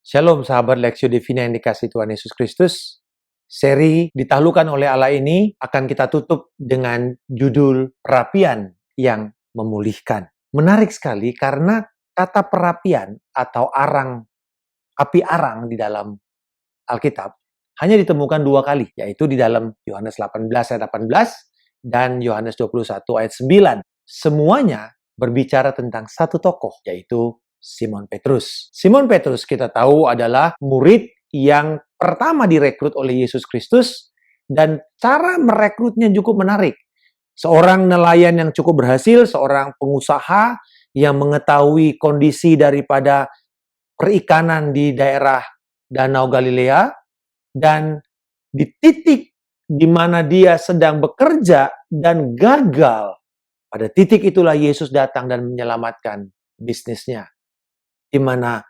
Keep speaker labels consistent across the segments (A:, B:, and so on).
A: Shalom sahabat Lexio Divina yang dikasihi Tuhan Yesus Kristus. Seri ditaklukkan oleh Allah ini akan kita tutup dengan judul perapian yang memulihkan. Menarik sekali karena kata perapian atau api arang di dalam Alkitab hanya ditemukan 2 kali, yaitu di dalam Yohanes 18 ayat 18 dan Yohanes 21 ayat 9. Semuanya berbicara tentang satu tokoh, yaitu Simon Petrus. Simon Petrus kita tahu adalah murid yang pertama direkrut oleh Yesus Kristus dan cara merekrutnya cukup menarik. Seorang nelayan yang cukup berhasil, seorang pengusaha yang mengetahui kondisi daripada perikanan di daerah Danau Galilea, dan di titik di mana dia sedang bekerja dan gagal, pada titik itulah Yesus datang dan menyelamatkan bisnisnya. Di mana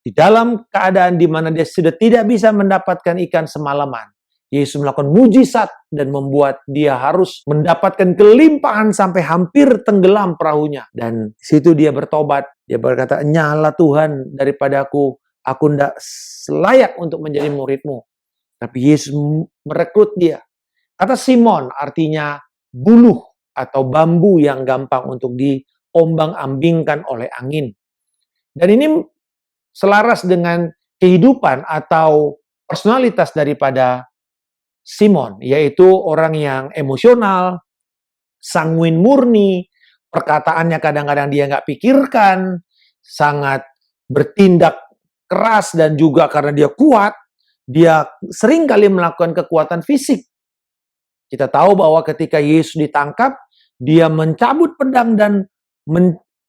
A: di dalam keadaan di mana dia sudah tidak bisa mendapatkan ikan semalaman, Yesus melakukan mujizat dan membuat dia harus mendapatkan kelimpahan sampai hampir tenggelam perahunya. Dan di situ dia bertobat, dia berkata, "Nyala Tuhan daripada aku tidak layak untuk menjadi muridmu." Tapi Yesus merekrut dia. Kata Simon artinya buluh atau bambu yang gampang untuk diombang-ambingkan oleh angin. Dan ini selaras dengan kehidupan atau personalitas daripada Simon, yaitu orang yang emosional, sanguin murni, perkataannya kadang-kadang dia nggak pikirkan, sangat bertindak keras, dan juga karena dia kuat, dia sering kali melakukan kekuatan fisik. Kita tahu bahwa ketika Yesus ditangkap, dia mencabut pedang dan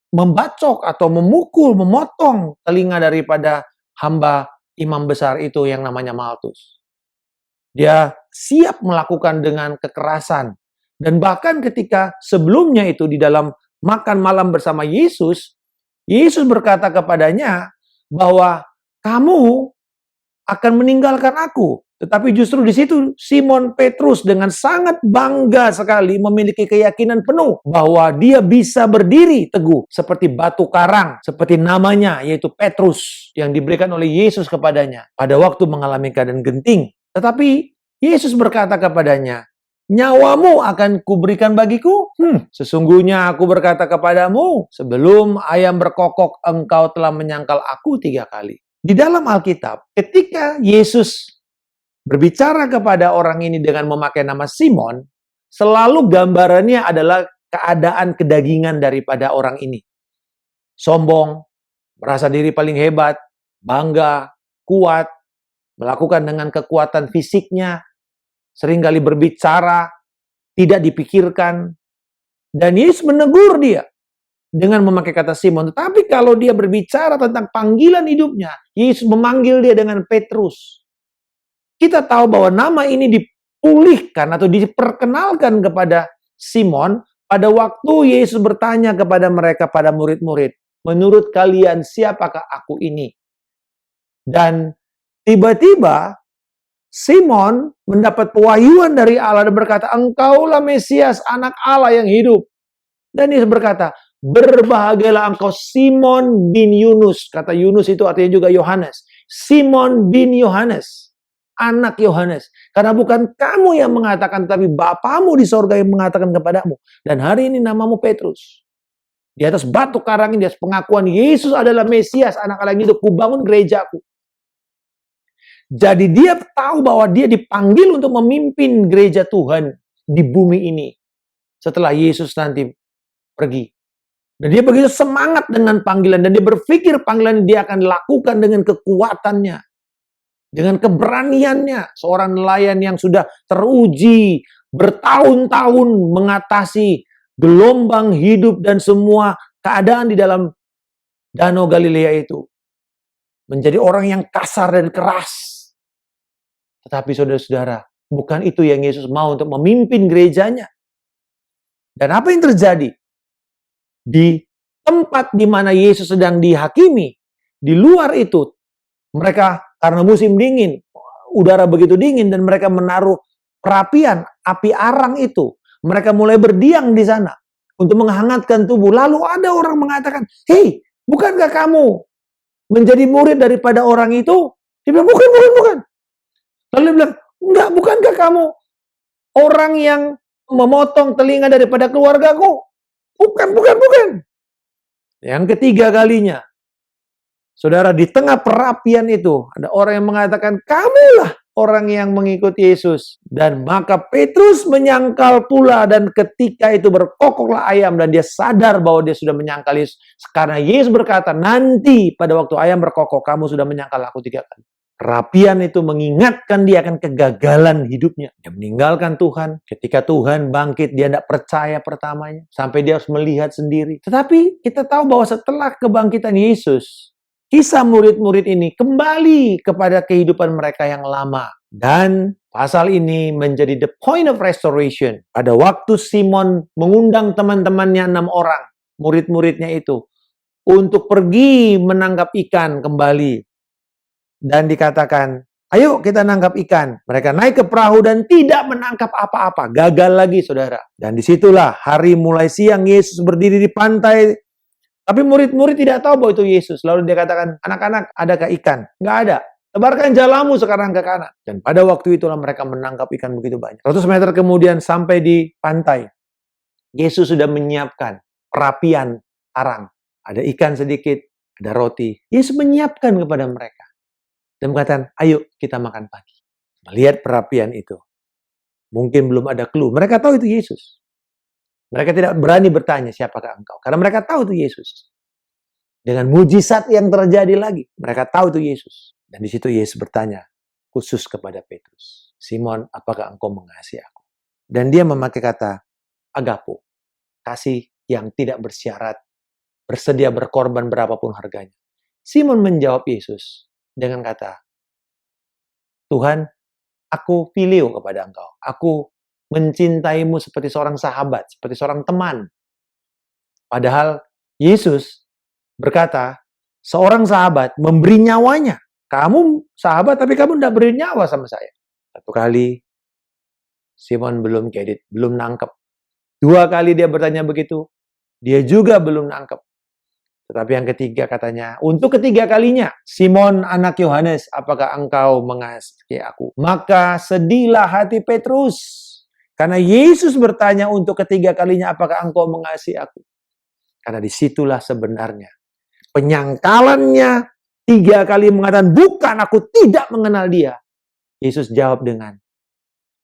A: membacok atau memukul, memotong telinga daripada hamba imam besar itu yang namanya Maltus. Dia siap melakukan dengan kekerasan. Dan bahkan ketika sebelumnya itu di dalam makan malam bersama Yesus, Yesus berkata kepadanya bahwa kamu akan meninggalkan aku. Tetapi justru di situ Simon Petrus dengan sangat bangga sekali memiliki keyakinan penuh bahwa dia bisa berdiri teguh seperti batu karang, seperti namanya yaitu Petrus yang diberikan oleh Yesus kepadanya pada waktu mengalami keadaan genting. Tetapi Yesus berkata kepadanya, "Nyawamu akan kuberikan bagiku? Sesungguhnya aku berkata kepadamu, sebelum ayam berkokok engkau telah menyangkal aku 3 kali." Di dalam Alkitab, ketika Yesus berbicara kepada orang ini dengan memakai nama Simon, selalu gambarannya adalah keadaan kedagingan daripada orang ini. Sombong, merasa diri paling hebat, bangga, kuat, melakukan dengan kekuatan fisiknya, seringkali berbicara, tidak dipikirkan. Dan Yesus menegur dia dengan memakai kata Simon. Tetapi kalau dia berbicara tentang panggilan hidupnya, Yesus memanggil dia dengan Petrus. Kita tahu bahwa nama ini dipulihkan atau diperkenalkan kepada Simon pada waktu Yesus bertanya kepada mereka, pada murid-murid, "Menurut kalian siapakah aku ini?" Dan tiba-tiba Simon mendapat pewahyuan dari Allah dan berkata, "Engkaulah Mesias, anak Allah yang hidup." Dan Yesus berkata, "Berbahagialah engkau Simon bin Yunus." Kata Yunus itu artinya juga Yohanes. Simon bin Yohanes, anak Yohanes. Karena bukan kamu yang mengatakan, tapi Bapamu di sorga yang mengatakan kepadamu. Dan hari ini namamu Petrus. Di atas batu karang ini, di atas pengakuan Yesus adalah Mesias, anak Allah yang hidup, kubangun gerejaku. Jadi dia tahu bahwa dia dipanggil untuk memimpin gereja Tuhan di bumi ini. Setelah Yesus nanti pergi. Dan dia begitu semangat dengan panggilan. Dan dia berpikir panggilan dia akan lakukan dengan kekuatannya. Dengan keberaniannya, seorang nelayan yang sudah teruji bertahun-tahun mengatasi gelombang hidup dan semua keadaan di dalam Danau Galilea itu. Menjadi orang yang kasar dan keras. Tetapi saudara-saudara, bukan itu yang Yesus mau untuk memimpin gerejanya. Dan apa yang terjadi? Di tempat di mana Yesus sedang dihakimi, di luar itu, mereka karena musim dingin, udara begitu dingin, dan mereka menaruh perapian, api arang itu. Mereka mulai berdiam di sana untuk menghangatkan tubuh. Lalu ada orang mengatakan, "Hei, bukankah kamu menjadi murid daripada orang itu? Dia bilang, bukan. Lalu dia bilang, enggak, bukankah kamu orang yang memotong telinga daripada keluargaku? Bukan. Yang ketiga kalinya, saudara, di tengah perapian itu, ada orang yang mengatakan, kamulah orang yang mengikut Yesus. Dan maka Petrus menyangkal pula, dan ketika itu berkokoklah ayam, dan dia sadar bahwa dia sudah menyangkal Yesus. Karena Yesus berkata, nanti pada waktu ayam berkokok, kamu sudah menyangkal aku 3 kali. Perapian itu mengingatkan dia akan kegagalan hidupnya. Dia meninggalkan Tuhan. Ketika Tuhan bangkit, dia tidak percaya pertamanya. Sampai dia harus melihat sendiri. Tetapi kita tahu bahwa setelah kebangkitan Yesus, kisah murid-murid ini kembali kepada kehidupan mereka yang lama. Dan pasal ini menjadi the point of restoration. Pada waktu Simon mengundang teman-temannya 6 orang, murid-muridnya itu, untuk pergi menangkap ikan kembali. Dan dikatakan, ayo kita nangkap ikan. Mereka naik ke perahu dan tidak menangkap apa-apa. Gagal lagi, saudara. Dan disitulah hari mulai siang Yesus berdiri di pantai. Tapi murid-murid tidak tahu bahwa itu Yesus. Lalu dia katakan, anak-anak, adakah ikan? Nggak ada. Tebarkan jalamu sekarang ke kanan. Dan pada waktu itulah mereka menangkap ikan begitu banyak. 100 meter kemudian sampai di pantai. Yesus sudah menyiapkan perapian arang. Ada ikan sedikit, ada roti. Yesus menyiapkan kepada mereka. Dan mengatakan, ayo kita makan pagi. Melihat perapian itu. Mungkin belum ada clue. Mereka tahu itu Yesus. Mereka tidak berani bertanya, siapakah engkau? Karena mereka tahu itu Yesus. Dengan mujizat yang terjadi lagi. Mereka tahu itu Yesus. Dan di situ Yesus bertanya, khusus kepada Petrus. Simon, apakah engkau mengasihi aku? Dan dia memakai kata, agapo. Kasih yang tidak bersyarat. Bersedia berkorban berapapun harganya. Simon menjawab Yesus dengan kata, Tuhan, aku filio kepada engkau. Aku mencintaimu seperti seorang sahabat, seperti seorang teman. Padahal Yesus berkata, seorang sahabat memberi nyawanya. Kamu sahabat, tapi kamu tidak beri nyawa sama saya. 1 kali, Simon belum kredit, belum nangkep. 2 kali dia bertanya begitu, dia juga belum nangkep. Tetapi yang ketiga katanya, untuk ketiga kalinya, Simon anak Yohanes, apakah engkau mengasihi aku? Maka sedihlah hati Petrus. Karena Yesus bertanya untuk ketiga kalinya, apakah engkau mengasihi aku? Karena disitulah sebenarnya penyangkalannya 3 kali mengatakan, bukan, aku tidak mengenal dia. Yesus jawab dengan,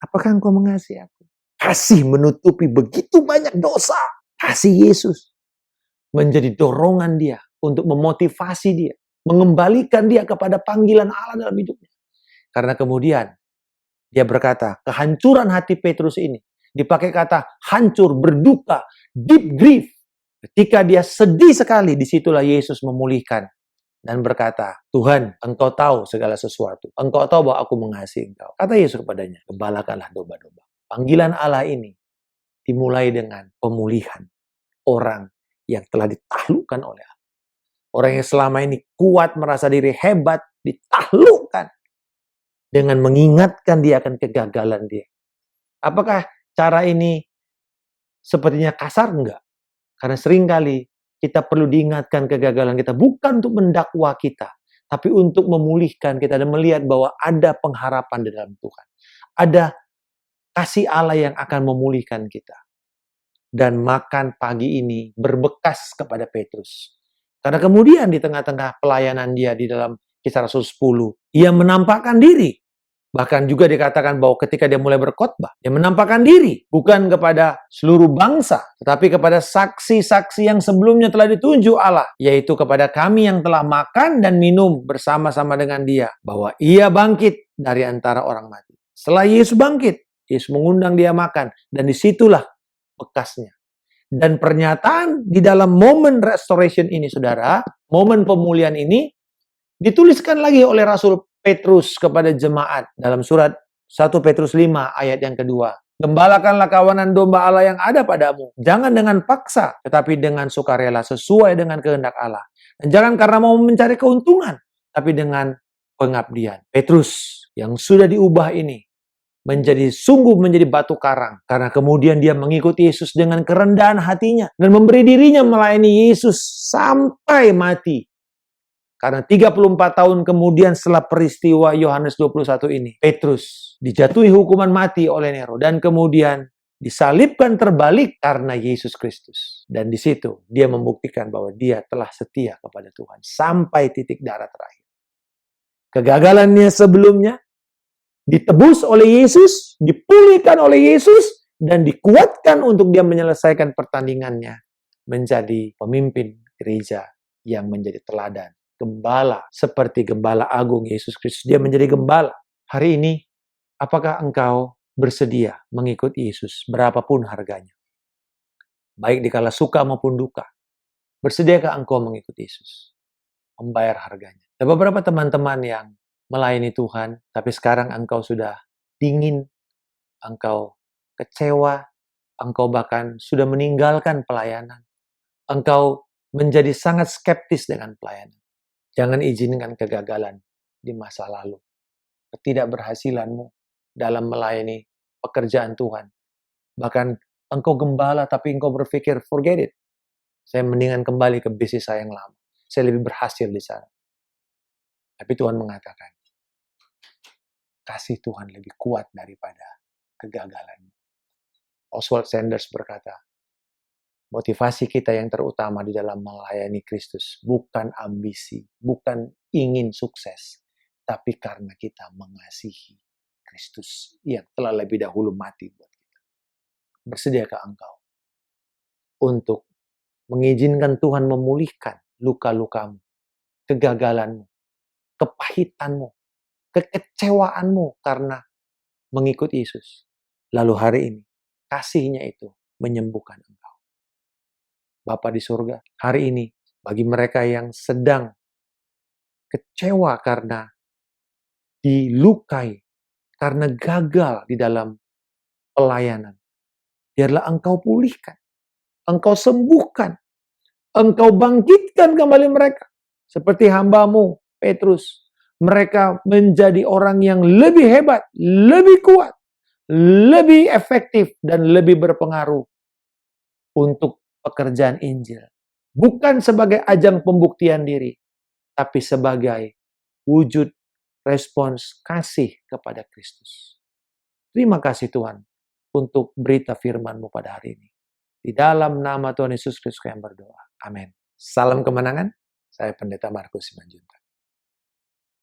A: apakah engkau mengasihi aku? Kasih menutupi begitu banyak dosa. Kasih Yesus menjadi dorongan dia untuk memotivasi dia, mengembalikan dia kepada panggilan Allah dalam hidupnya. Karena kemudian dia berkata, kehancuran hati Petrus ini dipakai kata hancur, berduka, deep grief. Ketika dia sedih sekali, disitulah Yesus memulihkan dan berkata, Tuhan, engkau tahu segala sesuatu. Engkau tahu bahwa aku mengasihi engkau. Kata Yesus kepadanya, gembalakanlah domba-domba. Panggilan Allah ini dimulai dengan pemulihan orang yang telah ditaklukkan oleh Allah. Orang yang selama ini kuat, merasa diri hebat, ditaklukkan dengan mengingatkan dia akan kegagalan dia. Apakah cara ini sepertinya kasar? Enggak. Karena seringkali kita perlu diingatkan kegagalan kita, bukan untuk mendakwa kita, tapi untuk memulihkan kita dan melihat bahwa ada pengharapan di dalam Tuhan. Ada kasih Allah yang akan memulihkan kita. Dan makan pagi ini berbekas kepada Petrus. Karena kemudian di tengah-tengah pelayanan dia di dalam Kisah Rasul 10, ia menampakkan diri. Bahkan juga dikatakan bahwa ketika dia mulai berkhotbah, dia menampakkan diri bukan kepada seluruh bangsa, tetapi kepada saksi-saksi yang sebelumnya telah ditunjuk Allah, yaitu kepada kami yang telah makan dan minum bersama-sama dengan dia, bahwa ia bangkit dari antara orang mati. Setelah Yesus bangkit, Yesus mengundang dia makan, dan disitulah bekasnya. Dan pernyataan di dalam momen restoration ini, saudara, momen pemulihan ini, dituliskan lagi oleh Rasul Petrus kepada jemaat dalam surat 1 Petrus 5 ayat yang kedua. Gembalakanlah kawanan domba Allah yang ada padamu. Jangan dengan paksa, tetapi dengan sukarela sesuai dengan kehendak Allah. Dan jangan karena mau mencari keuntungan, tapi dengan pengabdian. Petrus yang sudah diubah ini sungguh menjadi batu karang. Karena kemudian dia mengikuti Yesus dengan kerendahan hatinya. Dan memberi dirinya melayani Yesus sampai mati. Karena 34 tahun kemudian setelah peristiwa Yohanes 21 ini, Petrus dijatuhi hukuman mati oleh Nero dan kemudian disalibkan terbalik karena Yesus Kristus. Dan di situ dia membuktikan bahwa dia telah setia kepada Tuhan sampai titik darah terakhir. Kegagalannya sebelumnya ditebus oleh Yesus, dipulihkan oleh Yesus, dan dikuatkan untuk dia menyelesaikan pertandingannya menjadi pemimpin gereja yang menjadi teladan. Gembala seperti Gembala Agung Yesus Kristus. Dia menjadi gembala. Hari ini, apakah engkau bersedia mengikut Yesus berapapun harganya? Baik dikala suka maupun duka. Bersediakah engkau mengikut Yesus? Membayar harganya. Ada beberapa teman-teman yang melayani Tuhan, tapi sekarang engkau sudah dingin, engkau kecewa, engkau bahkan sudah meninggalkan pelayanan. Engkau menjadi sangat skeptis dengan pelayanan. Jangan izinkan kegagalan di masa lalu, ketidakberhasilanmu dalam melayani pekerjaan Tuhan. Bahkan engkau gembala tapi engkau berpikir, forget it. Saya mendingan kembali ke bisnis saya yang lama. Saya lebih berhasil di sana. Tapi Tuhan mengatakan, kasih Tuhan lebih kuat daripada kegagalanmu. Oswald Sanders berkata, motivasi kita yang terutama di dalam melayani Kristus bukan ambisi, bukan ingin sukses, tapi karena kita mengasihi Kristus yang telah lebih dahulu mati buat kita. Bersediakah engkau untuk mengizinkan Tuhan memulihkan luka-lukamu, kegagalanmu, kepahitanmu, kekecewaanmu karena mengikut Yesus? Lalu hari ini, kasih-Nya itu menyembuhkan engkau. Bapa di surga, hari ini bagi mereka yang sedang kecewa karena dilukai, karena gagal di dalam pelayanan, biarlah engkau pulihkan, engkau sembuhkan, engkau bangkitkan kembali mereka. Seperti hamba-Mu, Petrus, mereka menjadi orang yang lebih hebat, lebih kuat, lebih efektif, dan lebih berpengaruh untuk pekerjaan Injil. Bukan sebagai ajang pembuktian diri, tapi sebagai wujud respons kasih kepada Kristus. Terima kasih Tuhan untuk berita firman-Mu pada hari ini. Di dalam nama Tuhan Yesus Kristus yang berdoa. Amin. Salam kemenangan. Saya Pendeta Markus Simanjuntak.